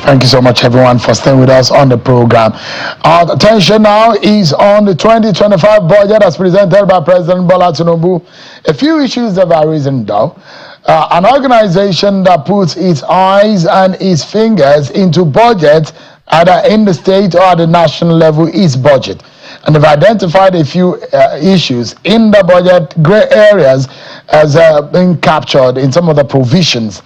Thank you so much, everyone, for staying with us on the program. Our attention now is on the 2025 budget as presented by President Bola Tinubu. A few issues that are risen, though. An organization that puts its eyes and its fingers into budget, either in the state or at the national level, is budget. And they've identified a few issues in the budget, gray areas, as being captured in some of the provisions.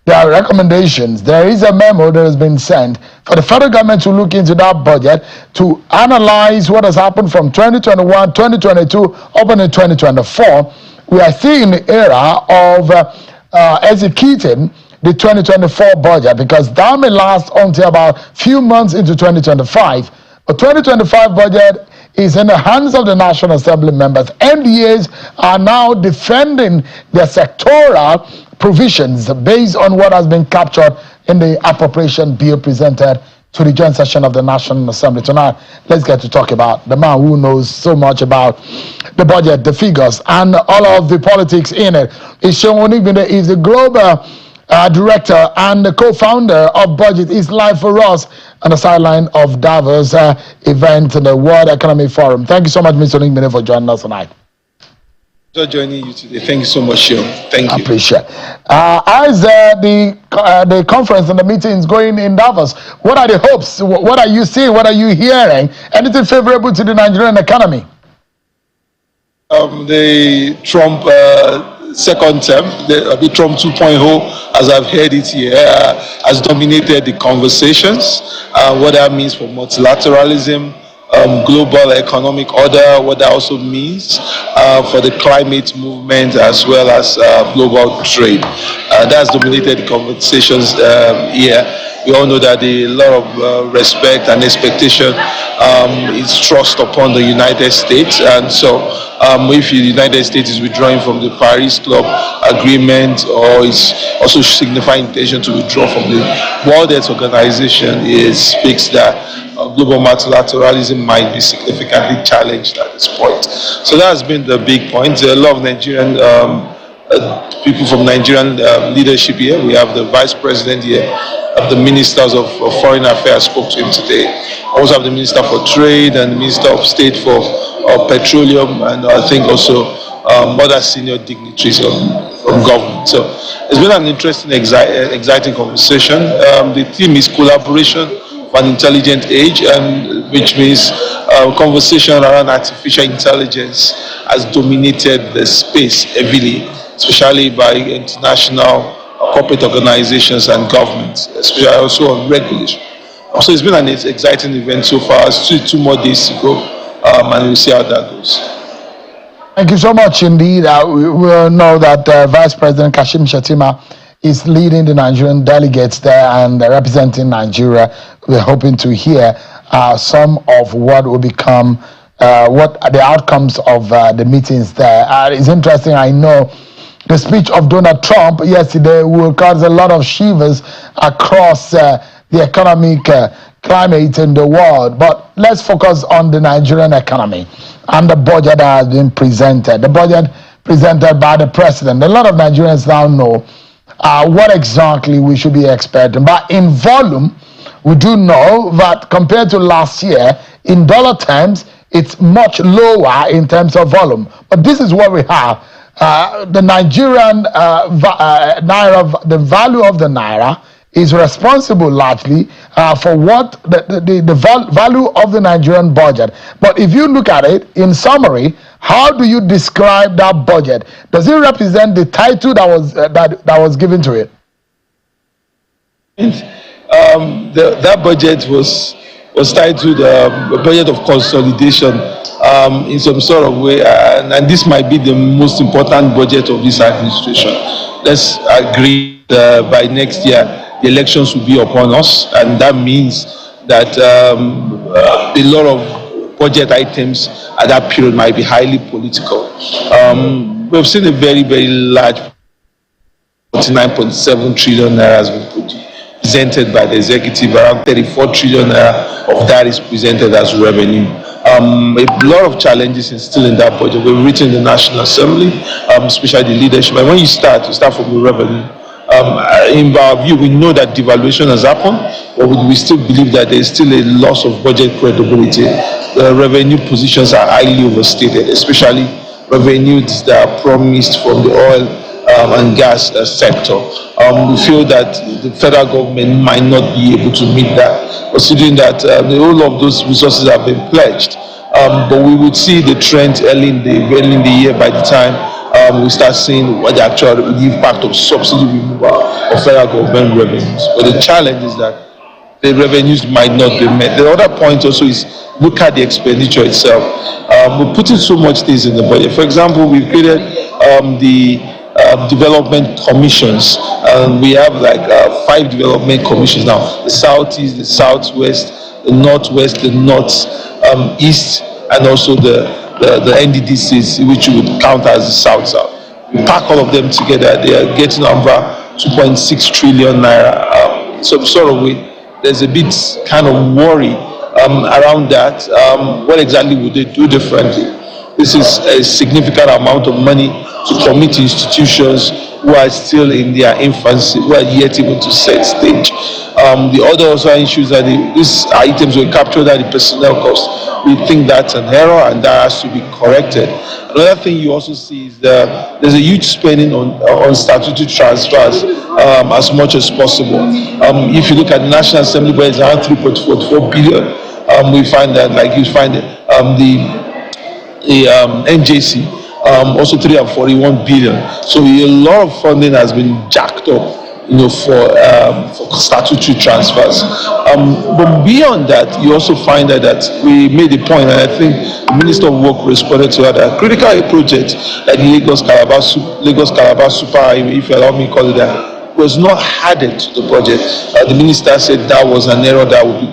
There are recommendations. There is a memo that has been sent for the federal government to look into that budget to analyze what has happened from 2021, 2022, up until 2024. We are still in the era of executing the 2024 budget, because that may last until about a few months into 2025. But 2025 budget is in the hands of the National Assembly members. MDAs are now defending their sectoral provisions based on what has been captured in the appropriation bill presented to the joint session of the National Assembly. Tonight, let's get to talk about the man who knows so much about the budget, the figures, and all of the politics in it. Seun Onigbinde is the global director and the co-founder of Budget. Is live for us on the sideline of Davos event in the World Economic Forum. Thank you so much, Mr. Onigbinde, for joining us tonight. For joining you today. Thank you so much, Seun. Thank you. I appreciate it. As the conference and the meetings going in Davos, what are the hopes? What are you seeing? What are you hearing? Anything favorable to the Nigerian economy? The Trump second term, the Trump 2.0, as I've heard it here, has dominated the conversations. What that means for multilateralism, global economic order, what that also means for the climate movement as well as global trade. That's dominated the conversations here. We all know that a lot of respect and expectation is thrust upon the United States, and so if the United States is withdrawing from the Paris Club agreement, or is also signifying intention to withdraw from the World Health Organization, it speaks that global multilateralism might be significantly challenged at this point. So that has been the big point. A lot of Nigerian people from Nigerian leadership here. We have the Vice President here, the Ministers of Foreign Affairs spoke to him today. Also have the Minister for Trade and the Minister of State for Petroleum, and I think also other senior dignitaries from government. So it's been an interesting, exciting conversation. The theme is collaboration for an intelligent age, and which means conversation around artificial intelligence has dominated the space heavily, especially by international corporate organizations and governments, especially also on regulation. So it's been an exciting event so far. Still 2 more days to go, and we'll see how that goes. Thank you so much indeed. We will know that Vice President Kashim Shettima is leading the Nigerian delegates there and representing Nigeria. We're hoping to hear some of what will become what are the outcomes of the meetings there. It's interesting, I know the speech of Donald Trump yesterday will cause a lot of shivers across the economic climate in the world. But let's focus on the Nigerian economy and the budget that has been presented. The budget presented by the president. A lot of Nigerians now know what exactly we should be expecting. But in volume, we do know that compared to last year, in dollar terms, it's much lower in terms of volume. But this is what we have. The Nigerian naira, the value of the naira is responsible largely for what the value of the Nigerian budget. But if you look at it in summary, how do you describe that budget? Does it represent the title that was that was given to it? That budget was titled a budget of consolidation in some sort of way, and this might be the most important budget of this administration. Let's agree by next year the elections will be upon us, and that means that a lot of budget items at that period might be highly political. We've seen a very, very large 49.7 trillion naira has been presented by the executive. Around 34 trillion naira of that is presented as revenue. A lot of challenges is still in that budget. We've written the National Assembly, especially the leadership. And when you start from the revenue. in our view, we know that devaluation has happened, but we still believe that there is still a loss of budget credibility. The revenue positions are highly overstated, especially revenues that are promised from the oil and gas sector. We feel that the federal government might not be able to meet that, considering that the whole of those resources have been pledged. But we would see the trend early in the year by the time we start seeing what the impact of subsidy removal of federal government revenues. But the challenge is that the revenues might not be met. The other point also is look at the expenditure itself. We're putting so much things in the budget. For example, we've created the development commissions, and we have like 5 development commissions now: the southeast, the southwest, the northwest, the northeast, and also the NDDCs, which we would count as the south-south. We pack all of them together, they are getting over 2.6 trillion naira. In some sort of way, there's a bit kind of worry around that. What exactly would they do differently? This is a significant amount of money to commit institutions who are still in their infancy, who are yet even to set stage. The other also issues that these items were captured at the personnel cost. We think that's an error and that has to be corrected. Another thing you also see is that there's a huge spending on statutory transfers as much as possible. If you look at the National Assembly budget, it's around 3.44 billion. We find that, like you find the NJC, also 341 billion. So a lot of funding has been jacked up, for statutory transfers. But beyond that, you also find that we made a point, and I think the Minister of Work responded to that critical project like the Lagos Calabar Super Highway, if you allow me to call it that, was not added to the budget. The minister said that was an error that would be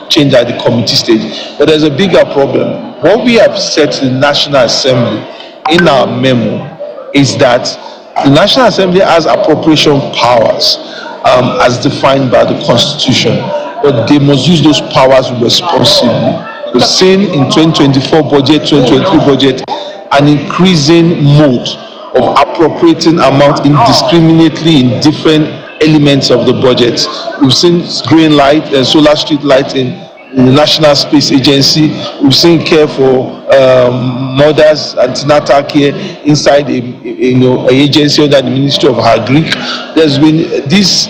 changed at the committee stage. But there's a bigger problem. What we have said to the National Assembly in our memo is that the National Assembly has appropriation powers as defined by the Constitution, but they must use those powers responsibly. We've seen in 2024 budget, 2023 budget, an increasing mode of appropriating amount indiscriminately in different elements of the budget. We've seen green light and solar street light in the National Space Agency. We've seen care for mothers, antenatal care inside an agency under the Ministry of Agric. There's been this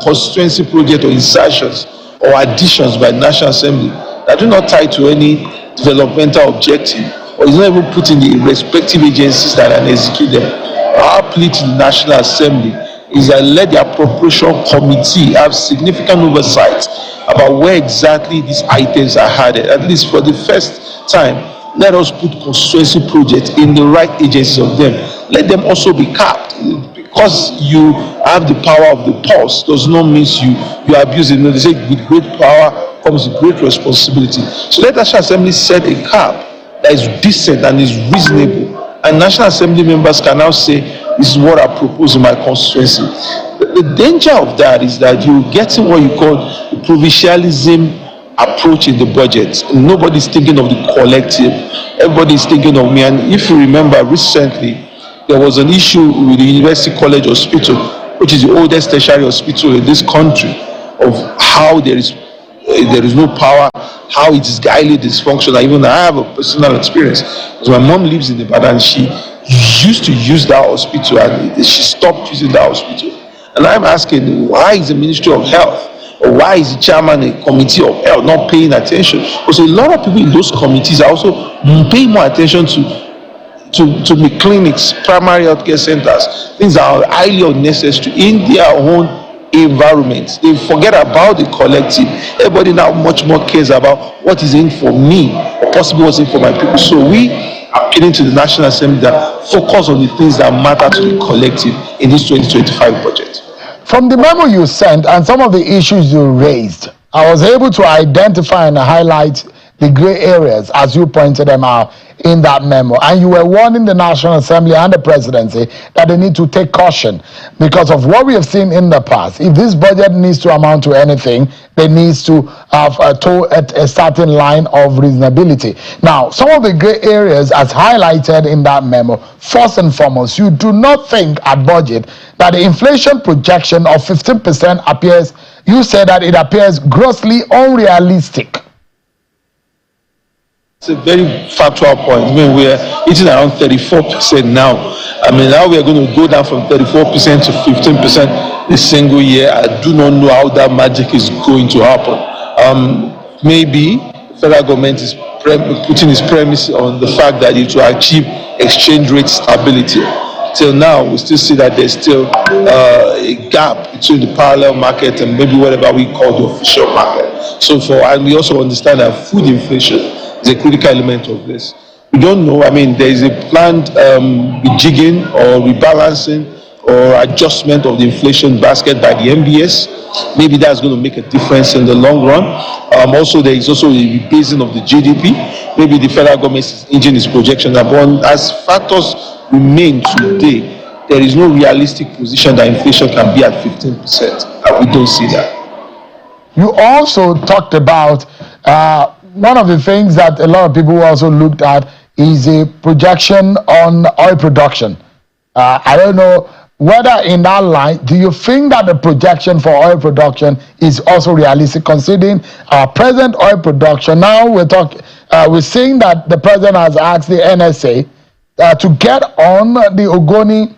constituency project or insertions or additions by the National Assembly that do not tie to any developmental objective, or is not even put in the respective agencies that can execute them. Our plea to the National Assembly is that let the appropriation committee have significant oversight about where exactly these items are added. At least for the first time, let us put constituency projects in the right agencies of them. Let them also be capped. Because you have the power of the pulse does not mean you abuse it. They say with great power comes with great responsibility. So let the National Assembly set a cap that is decent and is reasonable. And National Assembly members can now say, this is what I propose in my constituency. The danger of that is that you're getting what you call the provincialism approach in the budget. Nobody's thinking of the collective. Everybody's thinking of me. And if you remember recently, there was an issue with the University College Hospital, which is the oldest tertiary hospital in this country, of how there is no power, how it is highly dysfunctional. Even I have a personal experience, because my mom lives in Ibadan. She used to use that hospital and she stopped using that hospital. And I'm asking, why is the Ministry of Health or why is the chairman of the Committee of Health not paying attention? Because a lot of people in those committees are also paying more attention to the clinics, primary healthcare centers, things that are highly unnecessary in their own environment. They forget about the collective. Everybody now much more cares about what is in for me, or possibly what's in for my people. So we are appealing to the National Assembly that focus on the things that matter to the collective in this 2025 budget. From the memo you sent and some of the issues you raised, I was able to identify and highlight the gray areas, as you pointed them out in that memo. And you were warning the National Assembly and the presidency that they need to take caution because of what we have seen in the past. If this budget needs to amount to anything, they needs to have a certain line of reasonability. Now, some of the gray areas as highlighted in that memo, first and foremost, you do not think at budget that the inflation projection of 15% appears, you say that it appears grossly unrealistic. It's a very factual point. I mean, we're eating around 34% now. I mean, now we're going to go down from 34% to 15% this single year. I do not know how that magic is going to happen. Maybe the federal government is putting its premise on the fact that it will achieve exchange rate stability. Till now, we still see that there's still a gap between the parallel market and maybe whatever we call the official market. And we also understand that food inflation is a critical element of this. We don't know. I mean, there is a planned rejigging or rebalancing or adjustment of the inflation basket by the MBS. Maybe that's going to make a difference in the long run. Also, there is also a rebasing of the GDP. Maybe the federal government is changing its projection. But as factors remain today, there is no realistic position that inflation can be at 15%. And we don't see that. You also talked about one of the things that a lot of people also looked at is a projection on oil production. I don't know whether in that line, do you think that the projection for oil production is also realistic considering our present oil production? Now we're seeing that the president has asked the NSA to get on the Ogoni,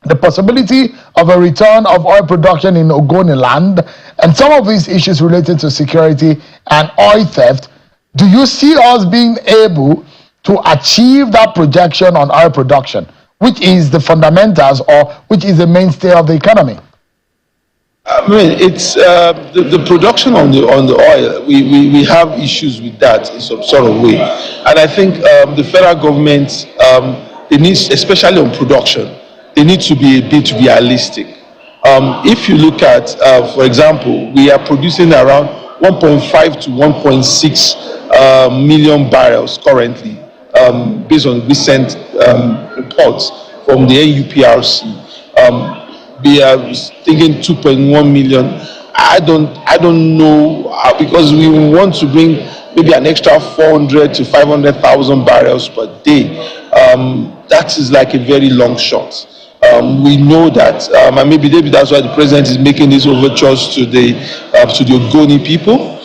the possibility of a return of oil production in Ogoni land, and some of these issues related to security and oil theft. Do you see us being able to achieve that projection on oil production, which is the fundamentals or which is the mainstay of the economy? I mean, it's the production on the oil. We have issues with that in some sort of way, and I think the federal government they need, especially on production, they need to be a bit realistic. If you look at, for example, we are producing around 1.5 to 1.6 million barrels currently, based on recent reports from the NUPRC. We are thinking 2.1 million. I don't know, because we want to bring maybe an extra 400 to 500,000 barrels per day. That is like a very long shot. We know that, and maybe that's why the president is making these overtures to the Ogoni people.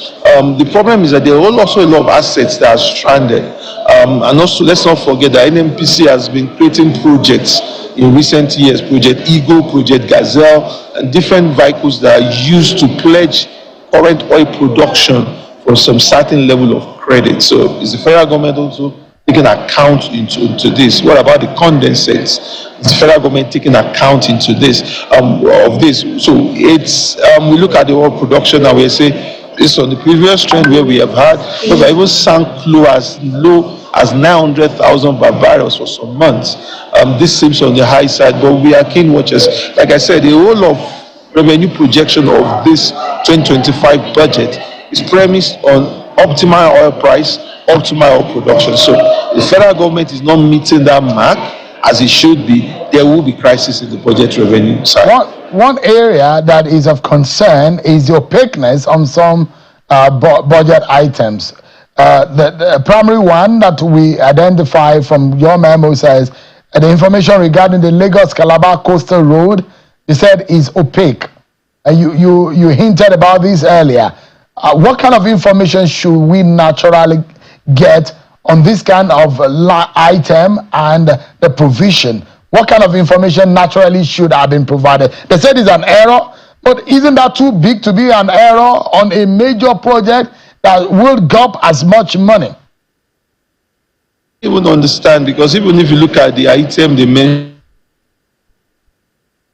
The problem is that there are also a lot of assets that are stranded, and also let's not forget that NNPC has been creating projects in recent years, Project Eagle, Project Gazelle, and different vehicles that are used to pledge current oil production for some certain level of credit. So is the federal government also taking account into this? What about the condensates? Is the federal government taking account into this of this? So it's we look at the oil production and we say based on the previous trend where we have had, because I even sank low as 900,000 barrels for some months. This seems on the high side, but we are keen watchers. Like I said, the whole of revenue projection of this 2025 budget is premised on optimal oil price, optimal oil production. So the federal government is not meeting that mark as it should be. There will be crisis in the budget revenue side. One area that is of concern is the opaqueness on some budget items. The primary one that we identify from your memo says the information regarding the Lagos-Calabar Coastal Road, you said is opaque. You hinted about this earlier. What kind of information should we naturally get on this kind of item and the provision? What kind of information naturally should have been provided? They said it's an error, but isn't that too big to be an error on a major project that will gulp as much money? You wouldn't understand, because even if you look at the item they mentioned,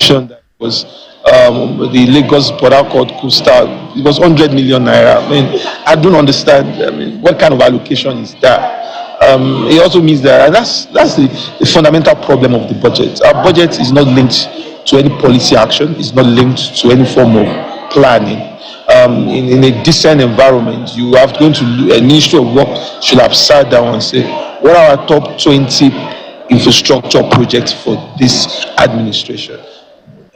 that was the Lagos Port Harcourt Coastal, it was 100 million naira. I mean, I don't understand. I mean, what kind of allocation is that? It also means that, and that's the fundamental problem of the budget. Our budget is not linked to any policy action. It's not linked to any form of planning. in a decent environment, you have going to a Ministry of Work should have sat down and say, what are our top 20 infrastructure projects for this administration?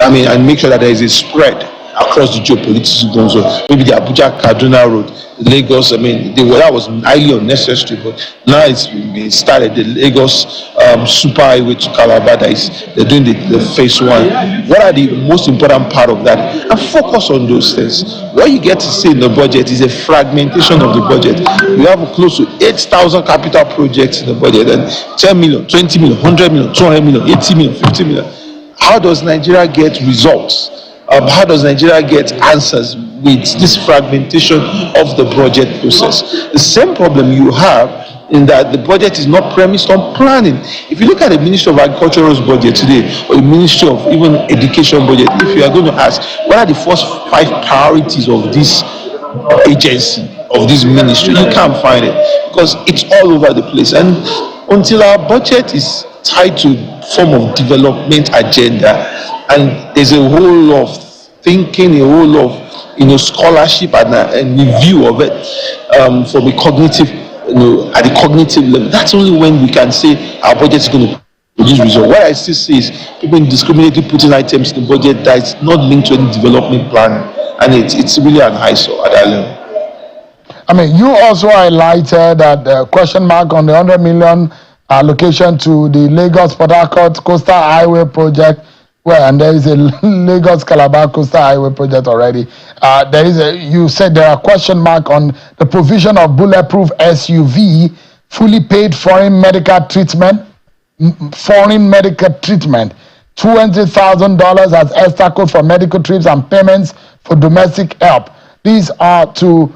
And make sure that there is a spread across the geopolitical zone. So maybe the Abuja Kaduna Road, the Lagos. That was highly unnecessary, but now it's been started. The Lagos superhighway to Calabar, they're doing the phase one. What are the most important part of that? And focus on those things. What you get to see in the budget is a fragmentation of the budget. You have close to 8,000 capital projects in the budget, and 10 million, 20 million, 100 million, 200 million, 80 million, 50 million. How does Nigeria get results? How does Nigeria get answers with this fragmentation of the budget process? The same problem you have in that the budget is not premised on planning. If you look at the Ministry of Agriculture's budget today, or the Ministry of even Education budget, if you are going to ask, what are the first 5 priorities of this agency, of this ministry, you can't find it, because it's all over the place. And until our budget is tied to form of development agenda, and there's a whole lot of thinking, a whole lot of scholarship and review of it from a cognitive, at the cognitive level. That's only when we can say our budget is going to produce results. What I still see is people indiscriminately putting items in the budget that is not linked to any development planning, and it's really an eyesore at that level. You also highlighted that question mark on the 100 million allocation to the Lagos Port Harcourt Coastal Highway project, and there is a Lagos Calabar Coastal Highway project already. You said there are question mark on the provision of bulletproof SUV, fully paid foreign medical treatment, $200,000 as extra code for medical trips and payments for domestic help. These are to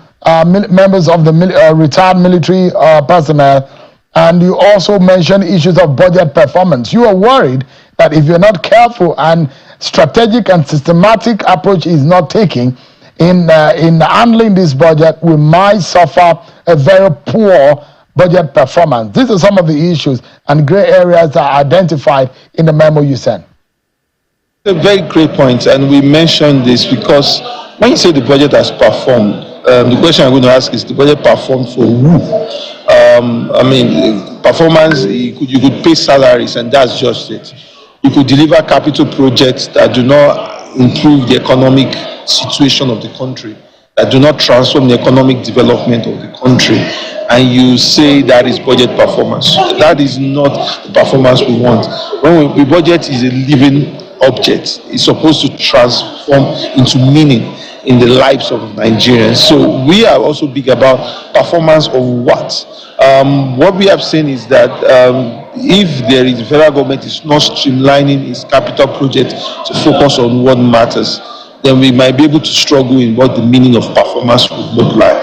members of the retired military personnel. And you also mentioned issues of budget performance. You are worried that if you're not careful and strategic and systematic approach is not taken in handling this budget, we might suffer a very poor budget performance. These are some of the issues and gray areas that are identified in the memo you sent. A very great point, and we mentioned this because when you say the budget has performed, the question I'm going to ask is, the budget performed for who? Performance, you could pay salaries, and that's just it. You could deliver capital projects that do not improve the economic situation of the country, that do not transform the economic development of the country, and you say that is budget performance. That is not the performance we want. When the budget is a living object, it's supposed to transform into meaning in the lives of Nigerians. So we are also big about performance of what? What we have seen is that if the federal government is not streamlining its capital project to focus on what matters, then we might be able to struggle in what the meaning of performance would look like.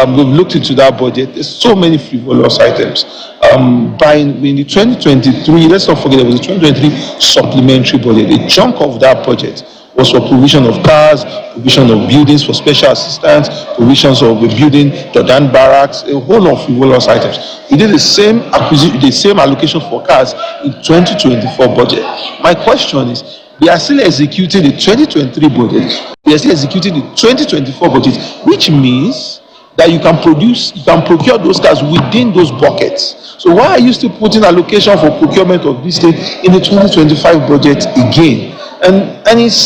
We've looked into that budget. There's so many frivolous items. In the 2023, let's not forget, there was a 2023 supplementary budget. A chunk of that budget was for provision of cars, provision of buildings for special assistance, provisions of building Jordan barracks, a whole lot of frivolous items. We did the same allocation for cars in 2024 budget. My question is, we are still executing the 2023 budget, we are still executing the 2024 budget, which means that you can procure those cars within those buckets. So why are you still putting allocation for procurement of this thing in the 2025 budget again? And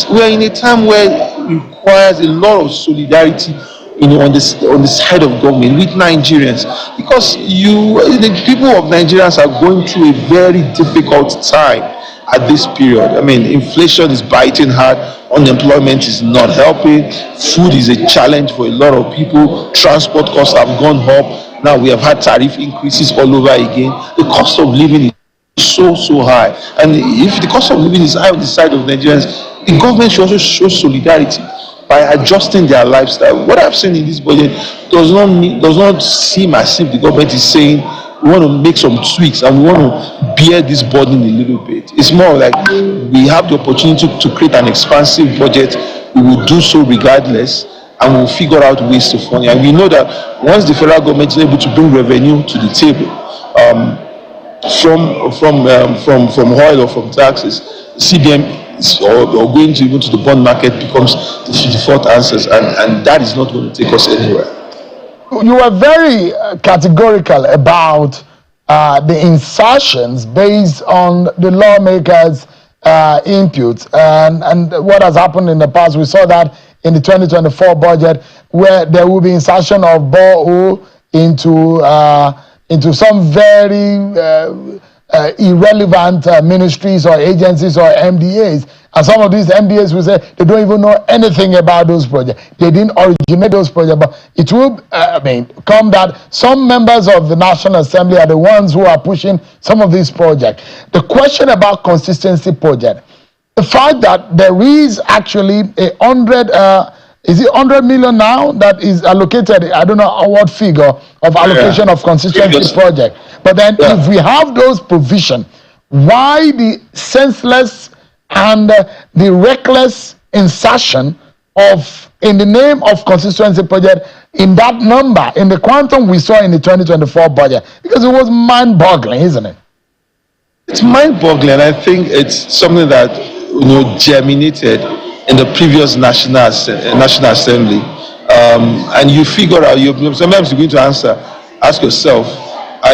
we're in a time where it requires a lot of solidarity, on the side of government with Nigerians, because the people of Nigerians are going through a very difficult time at this period. Inflation is biting hard, unemployment is not helping, food is a challenge for a lot of people, transport costs have gone up, now we have had tariff increases all over again, the cost of living is so high, and if the cost of living is high on the side of Nigerians, the government should also show solidarity by adjusting their lifestyle. What I've seen in this budget does not seem as if the government is saying we want to make some tweaks and we want to bear this burden a little bit. It's more like we have the opportunity to create an expansive budget. We will do so regardless, and we'll figure out ways to fund it. And we know that once the federal government is able to bring revenue to the table, from oil or from taxes, CBN or going to even to the bond market becomes the default answers, and that is not going to take us anywhere. You were very categorical about the insertions based on the lawmakers' input and what has happened in the past. We saw that in the 2024 budget, where there will be insertion of borehole into some very irrelevant ministries or agencies or MDAs. And some of these MDAs will say they don't even know anything about those projects. They didn't originate those projects. But it will come that some members of the National Assembly are the ones who are pushing some of these projects. The question about consistency project, the fact that there is actually is it 100 million now that is allocated? I don't know what figure of allocation of consistency project. But then if we have those provision, why the senseless and the reckless insertion of in the name of consistency project in that number, in the quantum we saw in the 2024 budget? Because it was mind-boggling, isn't it? It's mind-boggling. I think it's something that germinated in the previous National Assembly, and you figure out. Sometimes you're going to ask yourself,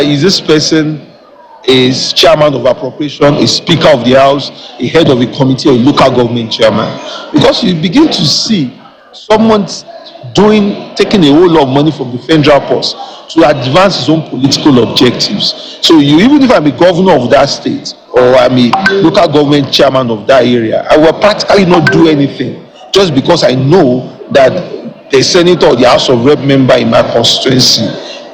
is this person is chairman of appropriation, a speaker of the house, a head of a committee, or a local government chairman? Because you begin to see someone taking a whole lot of money from the federal purse to advance his own political objectives. So even if I'm a governor of that state, or I'm a local government chairman of that area, I will practically not do anything just because I know that the senator or the House of Rep member in my constituency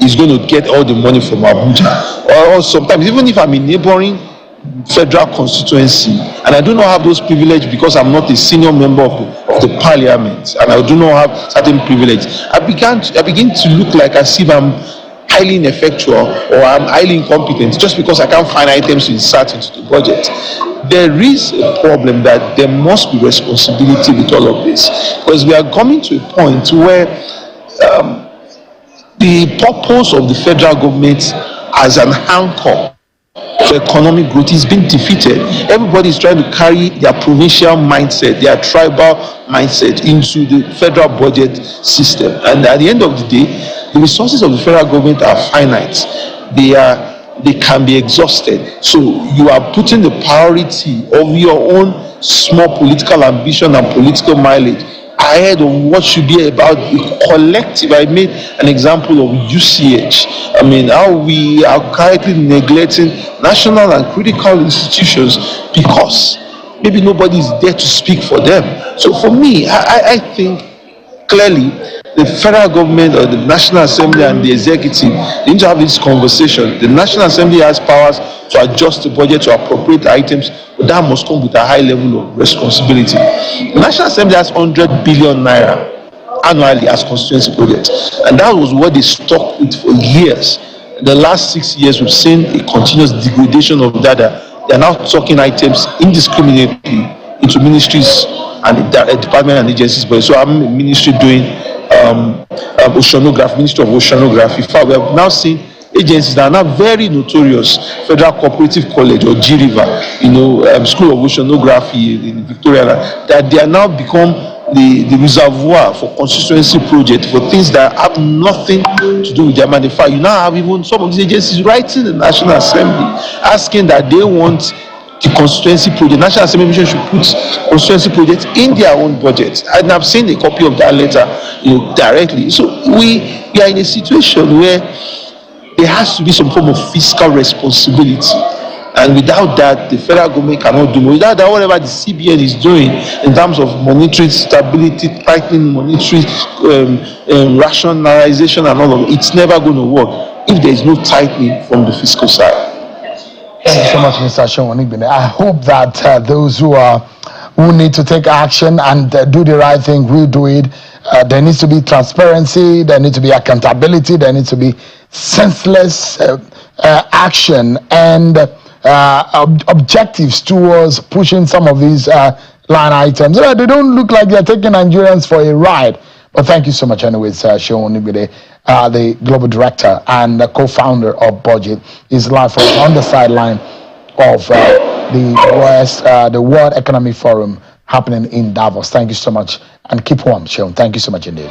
is going to get all the money from Abuja. Or sometimes, even if I'm a neighboring federal constituency and I do not have those privileges because I'm not a senior member of the parliament and I do not have certain privileges, I begin to look like as if I'm highly ineffectual or I'm highly incompetent just because I can't find items to insert into the budget. There is a problem that there must be responsibility with all of this, because we are coming to a point where the purpose of the federal government as an anchor for economic growth is being defeated. Everybody is trying to carry their provincial mindset, their tribal mindset into the federal budget system. And at the end of the day, the resources of the federal government are finite. They can be exhausted. So you are putting the priority of your own small political ambition and political mileage ahead of what should be about the collective. I made an example of UCH. I mean, how we are currently neglecting national and critical institutions because maybe nobody is there to speak for them. So for me, I think clearly the federal government or the National Assembly and the executive need to have this conversation. The National Assembly has powers to adjust the budget, to appropriate items, but that must come with a high level of responsibility. The National Assembly has 100 billion naira annually as constituency projects, and that was what they stuck with for years. In the last 6 years, we've seen a continuous degradation of data. They are now talking items indiscriminately into ministries and department and agencies. But so I'm a ministry doing oceanography, Ministry of Oceanography. In fact, we have now seen agencies that are now very notorious, Federal Cooperative College or GRIVA, School of Oceanography in Victoria, that they are now become the reservoir for constituency projects, for things that have nothing to do with their money. In fact, you now have even some of these agencies writing the National Assembly, asking that they want the constituency project. National Assembly should put constituency projects in their own budget. And I've seen a copy of that letter, directly. So we are in a situation where there has to be some form of fiscal responsibility. And without that, the federal government cannot do more. Without that, whatever the CBN is doing in terms of monetary stability, tightening monetary rationalization and all of it, it's never going to work if there is no tightening from the fiscal side. Thank you so much, Mr. Seun Onigbinde. I hope that those who need to take action and do the right thing will do it. There needs to be transparency, there needs to be accountability, there needs to be senseless action and objectives towards pushing some of these line items. They don't look like they're taking Nigerians for a ride. But thank you so much anyways, Seun Onigbinde, the Global Director and co-founder of Budget, is live for us on the sideline of the World Economic Forum happening in Davos. Thank you so much, and keep warm, Seun. Thank you so much indeed.